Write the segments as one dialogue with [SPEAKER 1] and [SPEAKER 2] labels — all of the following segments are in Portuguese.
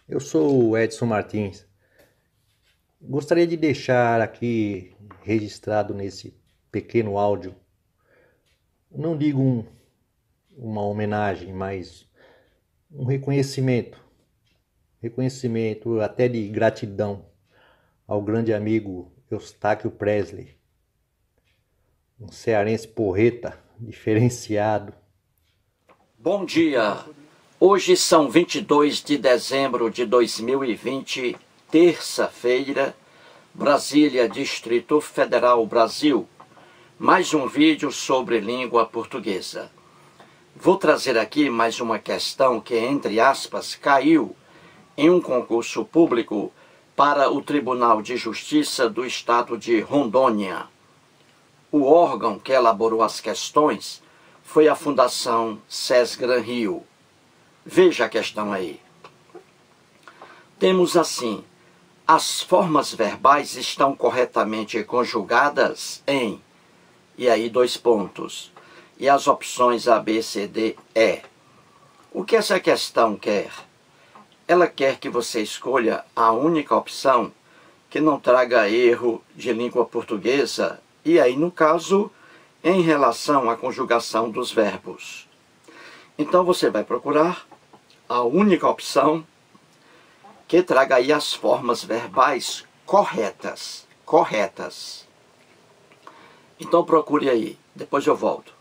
[SPEAKER 1] Eu sou o Edson Martins. Gostaria de deixar aqui registrado nesse pequeno áudio, não digo uma homenagem, mas um reconhecimento até de gratidão ao grande amigo Eustáquio Presley, um cearense porreta, diferenciado.
[SPEAKER 2] Bom dia! Hoje são 22 de dezembro de 2020, terça-feira, Brasília, Distrito Federal, Brasil. Mais um vídeo sobre língua portuguesa. Vou trazer aqui mais uma questão que, entre aspas, caiu em um concurso público para o Tribunal de Justiça do Estado de Rondônia. O órgão que elaborou as questões foi a Fundação SESGRAN Rio. Veja a questão aí. Temos assim: as formas verbais estão corretamente conjugadas em... E aí dois pontos. E as opções A, B, C, D, E. O que essa questão quer? Ela quer que você escolha a única opção que não traga erro de língua portuguesa, e aí, no caso, em relação à conjugação dos verbos. Então você vai procurar a única opção que traga aí as formas verbais corretas. Corretas. Então procure aí, depois eu volto.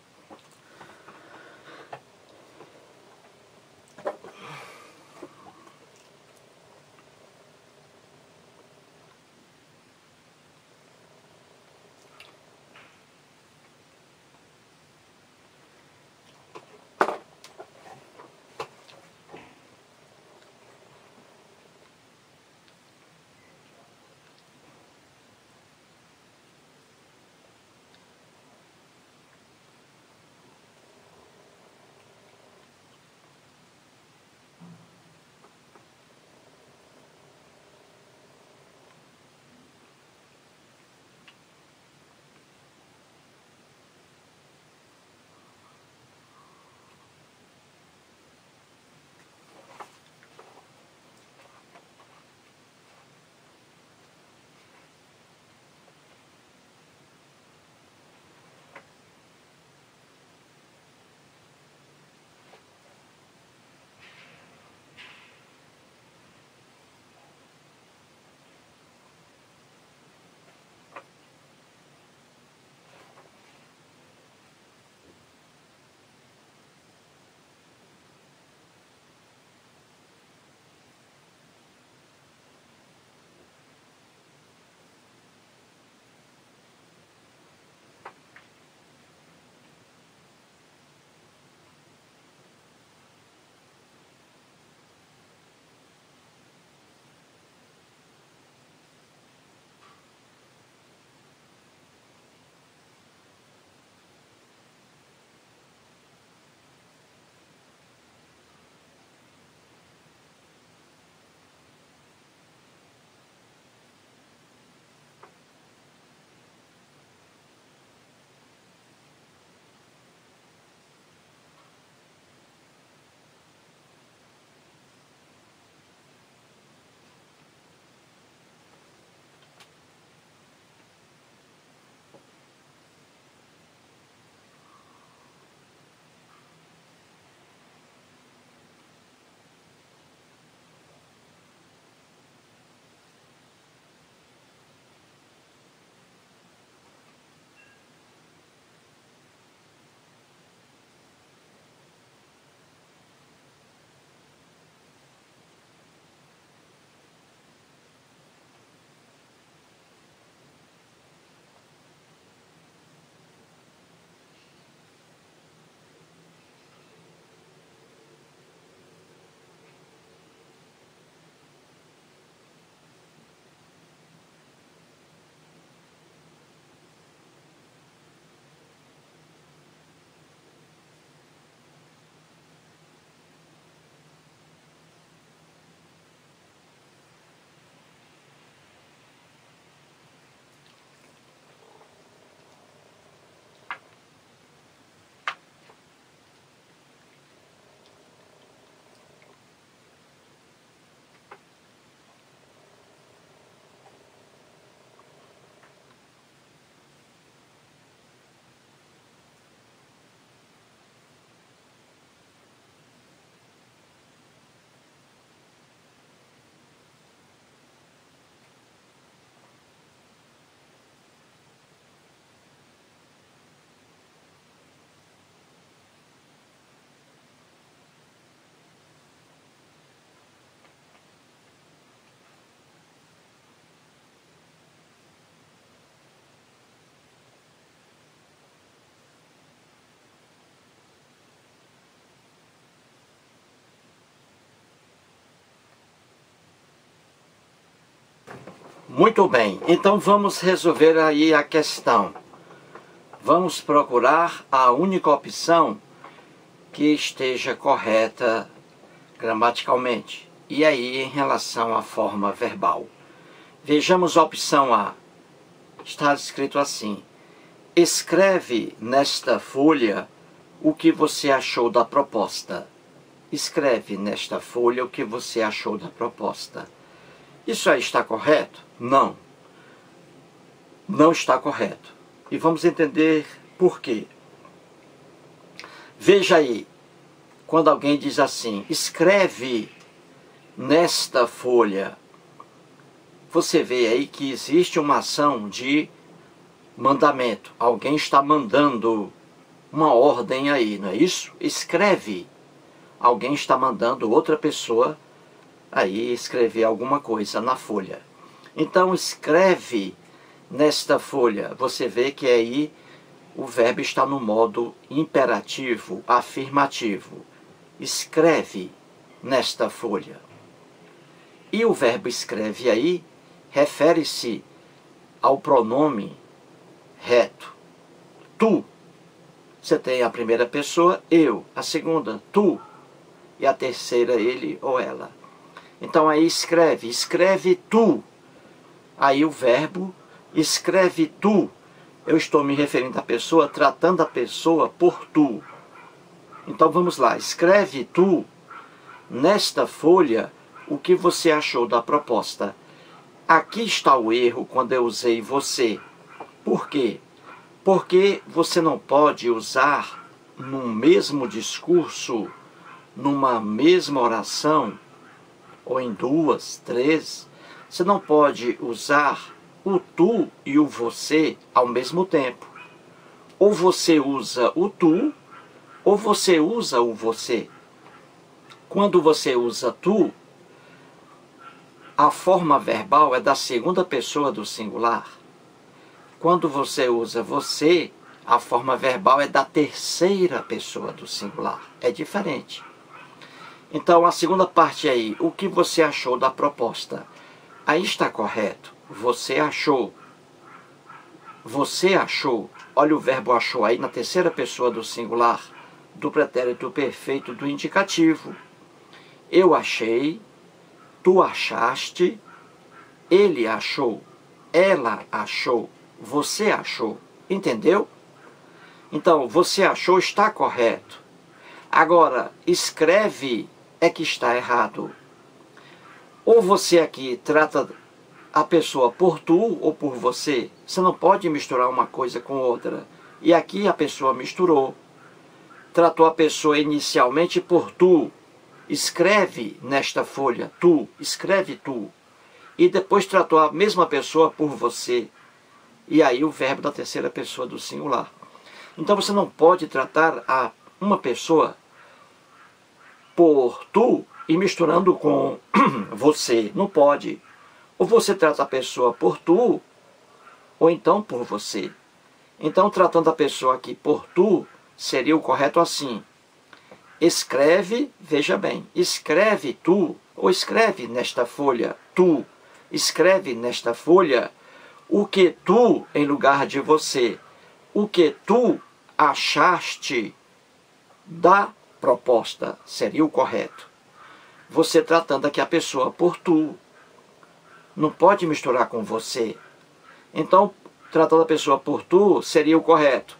[SPEAKER 2] Muito bem, então vamos resolver aí a questão. Vamos procurar a única opção que esteja correta gramaticalmente. E aí, em relação à forma verbal. Vejamos a opção A. Está escrito assim: escreve nesta folha o que você achou da proposta. Escreve nesta folha o que você achou da proposta. Isso aí está correto? Não. Não está correto. E vamos entender por quê. Veja aí, quando alguém diz assim, escreve nesta folha, você vê aí que existe uma ação de mandamento. Alguém está mandando uma ordem aí, não é isso? Escreve. Alguém está mandando outra pessoa aí escrever alguma coisa na folha. Então, escreve nesta folha. Você vê que aí o verbo está no modo imperativo, afirmativo. Escreve nesta folha. E o verbo escreve aí refere-se ao pronome reto. Tu. Você tem a primeira pessoa, eu. A segunda, tu. E a terceira, ele ou ela. Então aí escreve. Escreve tu. Aí o verbo escreve tu. Eu estou me referindo à pessoa, tratando a pessoa por tu. Então vamos lá. Escreve tu nesta folha o que você achou da proposta. Aqui está o erro quando eu usei você. Por quê? Porque você não pode usar num mesmo discurso, numa mesma oração, ou em duas, três, você não pode usar o tu e o você ao mesmo tempo. Ou você usa o tu, ou você usa o você. Quando você usa tu, a forma verbal é da segunda pessoa do singular. Quando você usa você, a forma verbal é da terceira pessoa do singular. É diferente. Então, a segunda parte aí, o que você achou da proposta? Aí está correto. Você achou. Você achou. Olha o verbo achou aí na terceira pessoa do singular, do pretérito perfeito do indicativo. Eu achei, tu achaste, ele achou, ela achou, você achou. Entendeu? Então, você achou está correto. Agora, escreve é que está errado. Ou você aqui trata a pessoa por tu ou por você. Você não pode misturar uma coisa com outra. E aqui a pessoa misturou. Tratou a pessoa inicialmente por tu. Escreve nesta folha, tu, escreve tu. E depois tratou a mesma pessoa por você. E aí o verbo da terceira pessoa do singular. Então você não pode tratar uma pessoa por tu e misturando com você. Não pode. Ou você trata a pessoa por tu, ou então por você. Então, tratando a pessoa aqui por tu, seria o correto assim. Escreve, veja bem, escreve tu, ou escreve nesta folha, tu. Escreve nesta folha o que tu, em lugar de você, o que tu achaste da proposta, seria o correto. Você tratando aqui a pessoa por tu. Não pode misturar com você. Então, tratando a pessoa por tu, seria o correto.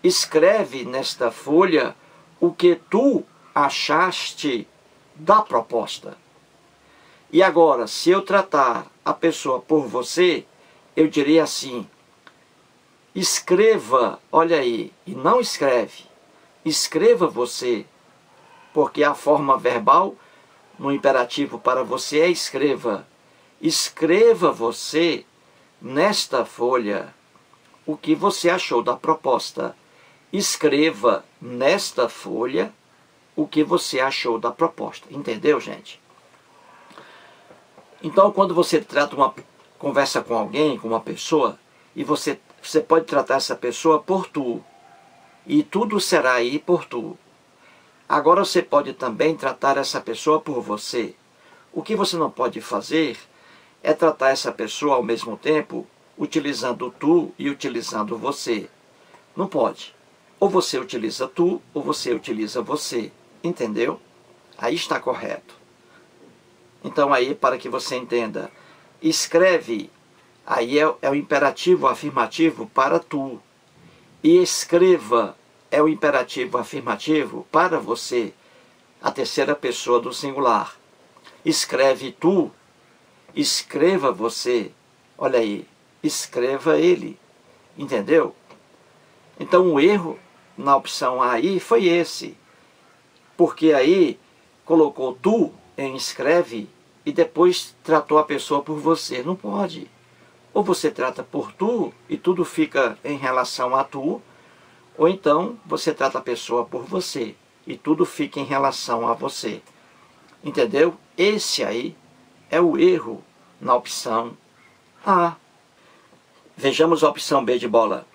[SPEAKER 2] Escreve nesta folha o que tu achaste da proposta. E agora, se eu tratar a pessoa por você, eu diria assim, escreva, olha aí, e não escreve. Escreva você, porque a forma verbal no imperativo para você é escreva. Escreva você nesta folha o que você achou da proposta. Escreva nesta folha o que você achou da proposta. Entendeu, gente? Então, quando você trata conversa com alguém, com uma pessoa, e você pode tratar essa pessoa por tu. E tudo será aí por tu. Agora você pode também tratar essa pessoa por você. O que você não pode fazer é tratar essa pessoa ao mesmo tempo utilizando tu e utilizando você. Não pode. Ou você utiliza tu, ou você utiliza você. Entendeu? Aí está correto. Então aí, para que você entenda, escreve, aí é o imperativo afirmativo para tu. E escreva é o imperativo afirmativo para você, a terceira pessoa do singular. Escreve tu, escreva você. Olha aí, escreva ele. Entendeu? Então o erro na opção A aí foi esse. Porque aí colocou tu em escreve e depois tratou a pessoa por você. Não pode. Ou você trata por tu e tudo fica em relação a tu, ou então você trata a pessoa por você e tudo fica em relação a você. Entendeu? Esse aí é o erro na opção A. Vejamos a opção B de bola.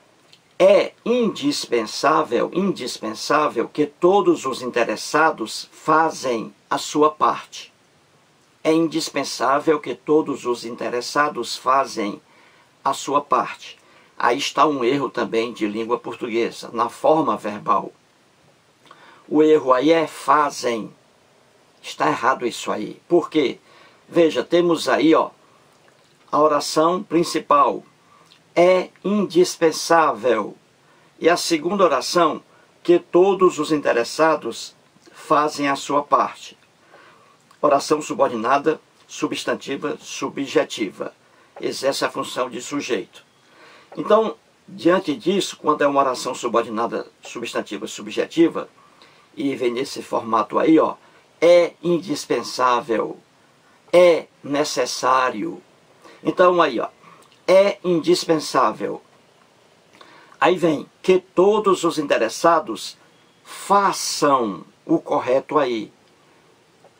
[SPEAKER 2] É indispensável que todos os interessados fazem a sua parte. É indispensável que todos os interessados fazem a sua parte. Aí está um erro também de língua portuguesa, na forma verbal. O erro aí é fazem. Está errado isso aí. Por quê? Veja, temos aí a oração principal. É indispensável. E a segunda oração, que todos os interessados fazem a sua parte. Oração subordinada, substantiva, subjetiva. Exerce a função de sujeito. Então, diante disso, quando é uma oração subordinada, substantiva, subjetiva, e vem nesse formato aí, é indispensável, é necessário. Então aí, é indispensável. Aí vem que todos os interessados façam o correto aí.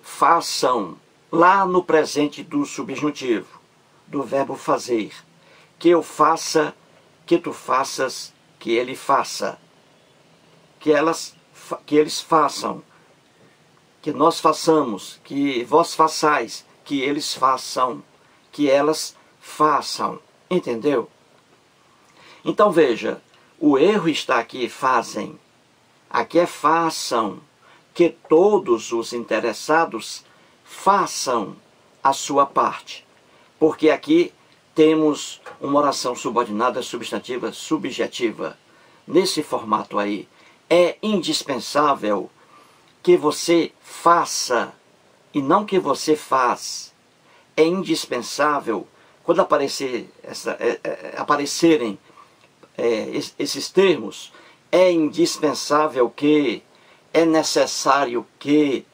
[SPEAKER 2] Façam, lá no presente do subjuntivo, do verbo fazer. Que eu faça, que tu faças, que ele faça. Que eles façam. Que nós façamos, que vós façais, que eles façam, que elas façam. Entendeu? Então veja, o erro está aqui, fazem. Aqui é façam, que todos os interessados façam a sua parte. Porque aqui temos uma oração subordinada, substantiva, subjetiva. Nesse formato aí, é indispensável que você faça e não que você faz. É indispensável, quando aparecerem esses termos, é indispensável que, é necessário que,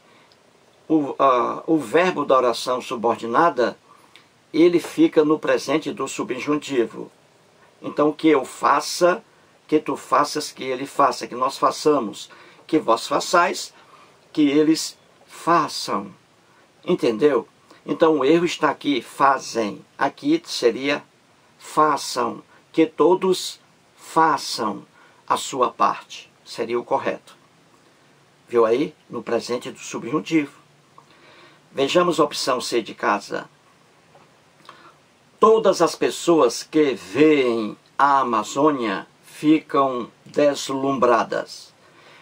[SPEAKER 2] o verbo da oração subordinada, ele fica no presente do subjuntivo. Então, que eu faça, que tu faças, que ele faça, que nós façamos, que vós façais, que eles façam. Entendeu? Então o erro está aqui, fazem. Aqui seria façam, que todos façam a sua parte. Seria o correto. Viu aí? No presente do subjuntivo. Vejamos a opção C de casa. Todas as pessoas que veem a Amazônia ficam deslumbradas.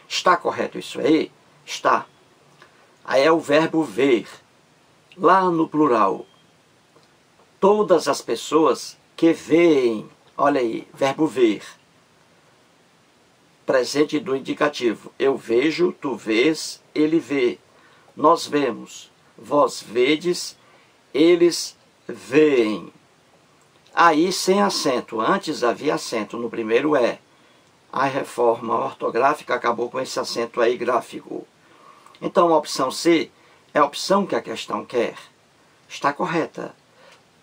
[SPEAKER 2] Está correto isso aí? Está. Aí é o verbo ver. Lá no plural. Todas as pessoas que veem. Olha aí, verbo ver. Presente do indicativo. Eu vejo, tu vês, ele vê. Nós vemos. Vós vedes, eles veem. Aí sem acento. Antes havia acento. No primeiro é. A reforma ortográfica acabou com esse acento aí gráfico. Então a opção C é a opção que a questão quer. Está correta.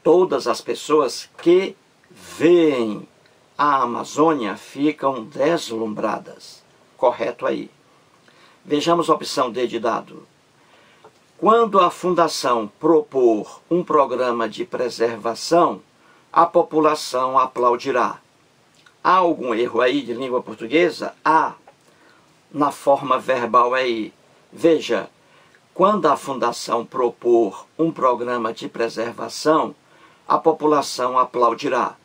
[SPEAKER 2] Todas as pessoas que veem a Amazônia ficam deslumbradas. Correto aí. Vejamos a opção D de dado. Quando a Fundação propor um programa de preservação, a população aplaudirá. Há algum erro aí de língua portuguesa? Há. Na forma verbal aí. Veja, quando a Fundação propor um programa de preservação, a população aplaudirá.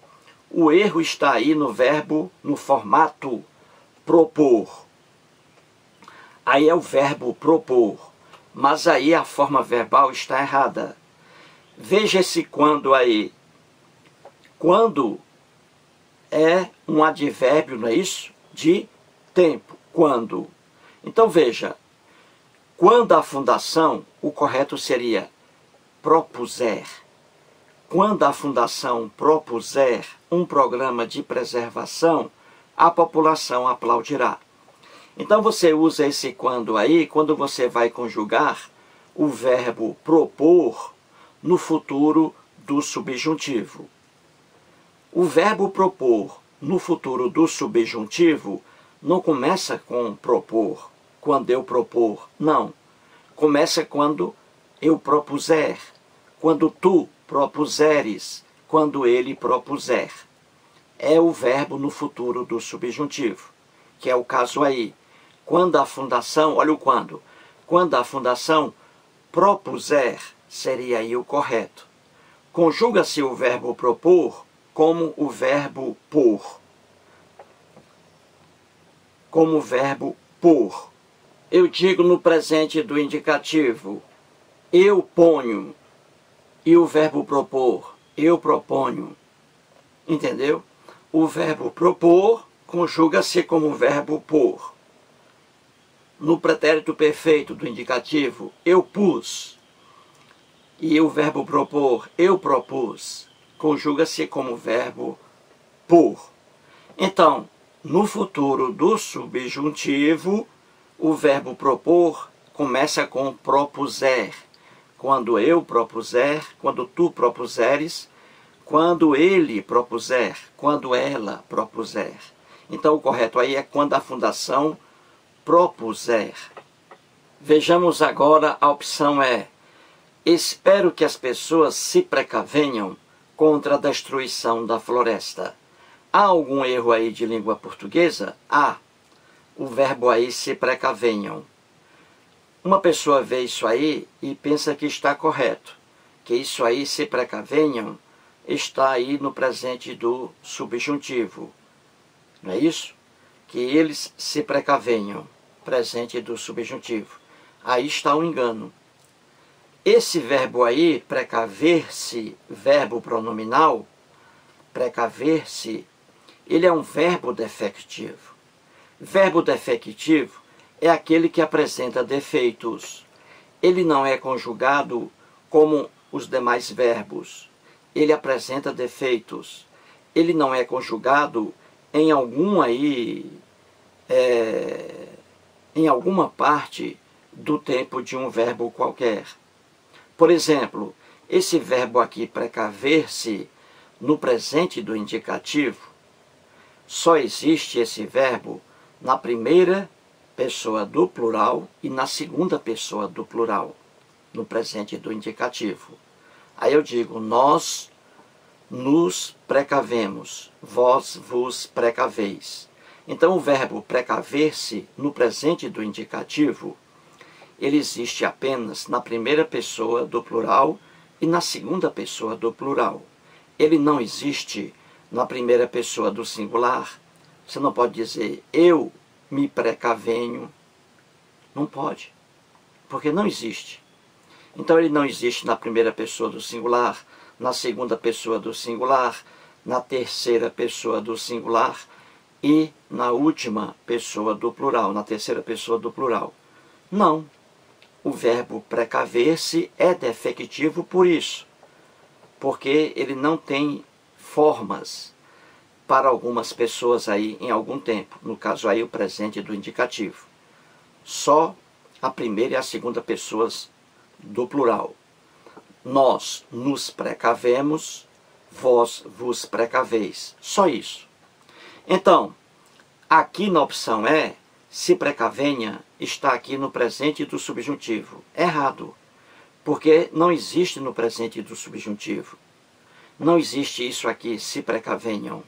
[SPEAKER 2] O erro está aí no verbo, no formato propor. Aí é o verbo propor, mas aí a forma verbal está errada. Veja esse quando aí. Quando é um advérbio, não é isso? De tempo. Quando. Então veja, quando a fundação, o correto seria propuser. Quando a fundação propuser um programa de preservação, a população aplaudirá. Então você usa esse quando aí, quando você vai conjugar o verbo propor no futuro do subjuntivo. O verbo propor no futuro do subjuntivo não começa com propor, quando eu propor, não. Começa quando eu propuser, quando tu propuseres, quando ele propuser. É o verbo no futuro do subjuntivo, que é o caso aí. Quando a fundação, olha o quando. Quando a fundação propuser, seria aí o correto. Conjuga-se o verbo propor como o verbo por. Como o verbo por. Eu digo no presente do indicativo, eu ponho. E o verbo propor, eu proponho. Entendeu? O verbo propor conjuga-se como o verbo por. No pretérito perfeito do indicativo, eu pus. E o verbo propor, eu propus, conjuga-se como o verbo por. Então, no futuro do subjuntivo, o verbo propor começa com propuser. Quando eu propuser, quando tu propuseres, quando ele propuser, quando ela propuser. Então o correto aí é quando a fundação propuser. Vejamos agora, a opção é: espero que as pessoas se precavenham contra a destruição da floresta. Há algum erro aí de língua portuguesa? Há. O verbo aí se precavenham. Uma pessoa vê isso aí e pensa que está correto, que isso aí se precavenham está aí no presente do subjuntivo. Não é isso? Que eles se precavenham, presente do subjuntivo. Aí está o engano. Esse verbo aí, precaver-se, verbo pronominal, precaver-se, ele é um verbo defectivo. Verbo defectivo é aquele que apresenta defeitos. Ele não é conjugado como os demais verbos. Ele apresenta defeitos. Ele não é conjugado em em alguma parte do tempo de um verbo qualquer. Por exemplo, esse verbo aqui, precaver-se, no presente do indicativo, só existe esse verbo na primeira pessoa do plural e na segunda pessoa do plural, no presente do indicativo. Aí eu digo, nós nos precavemos, vós vos precaveis. Então o verbo precaver-se, no presente do indicativo, ele existe apenas na primeira pessoa do plural e na segunda pessoa do plural. Ele não existe na primeira pessoa do singular. Você não pode dizer, eu me precavenho. Não pode, porque não existe. Então ele não existe na primeira pessoa do singular, na segunda pessoa do singular, na terceira pessoa do singular e na última pessoa do plural, na terceira pessoa do plural. Não. O verbo precaver-se é defectivo por isso, porque ele não tem formas para algumas pessoas aí em algum tempo, no caso aí o presente do indicativo. Só a primeira e a segunda pessoas do plural. Nós nos precavemos, vós vos precaveis. Só isso. Então, aqui na opção E, se precavenha, está aqui no presente do subjuntivo. Errado, porque não existe no presente do subjuntivo. Não existe isso aqui, se precavenham.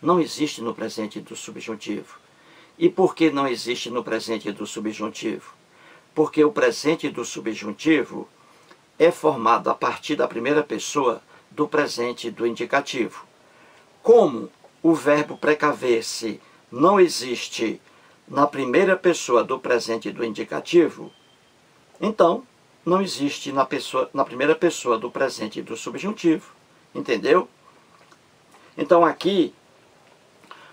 [SPEAKER 2] Não existe no presente do subjuntivo. E por que não existe no presente do subjuntivo? Porque o presente do subjuntivo é formado a partir da primeira pessoa do presente do indicativo. Como o verbo precaver-se não existe na primeira pessoa do presente do indicativo, então não existe na primeira pessoa do presente do subjuntivo. Entendeu? Então aqui,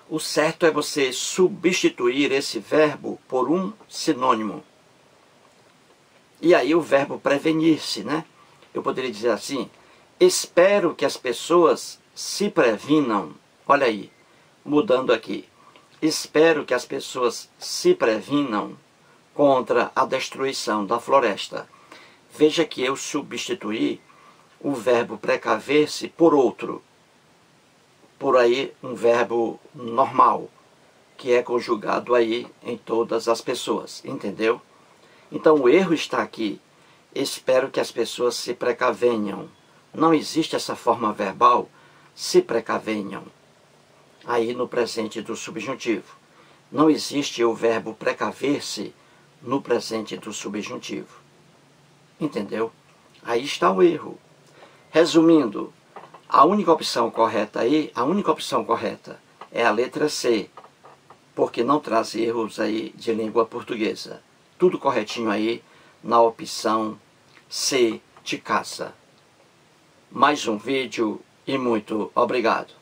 [SPEAKER 2] o certo é você substituir esse verbo por um sinônimo. E aí o verbo prevenir-se, né? Eu poderia dizer assim: espero que as pessoas se previnam. Olha aí, mudando aqui. Espero que as pessoas se previnam contra a destruição da floresta. Veja que eu substituí o verbo precaver-se por outro. Por aí um verbo normal, que é conjugado aí em todas as pessoas. Entendeu? Então o erro está aqui. Espero que as pessoas se precavenham. Não existe essa forma verbal, se precavenham, aí no presente do subjuntivo. Não existe o verbo precaver-se no presente do subjuntivo. Entendeu? Aí está o erro. Resumindo, a única opção correta aí, a única opção correta é a letra C, porque não traz erros aí de língua portuguesa. Tudo corretinho aí na opção C de caça. Mais um vídeo e muito obrigado.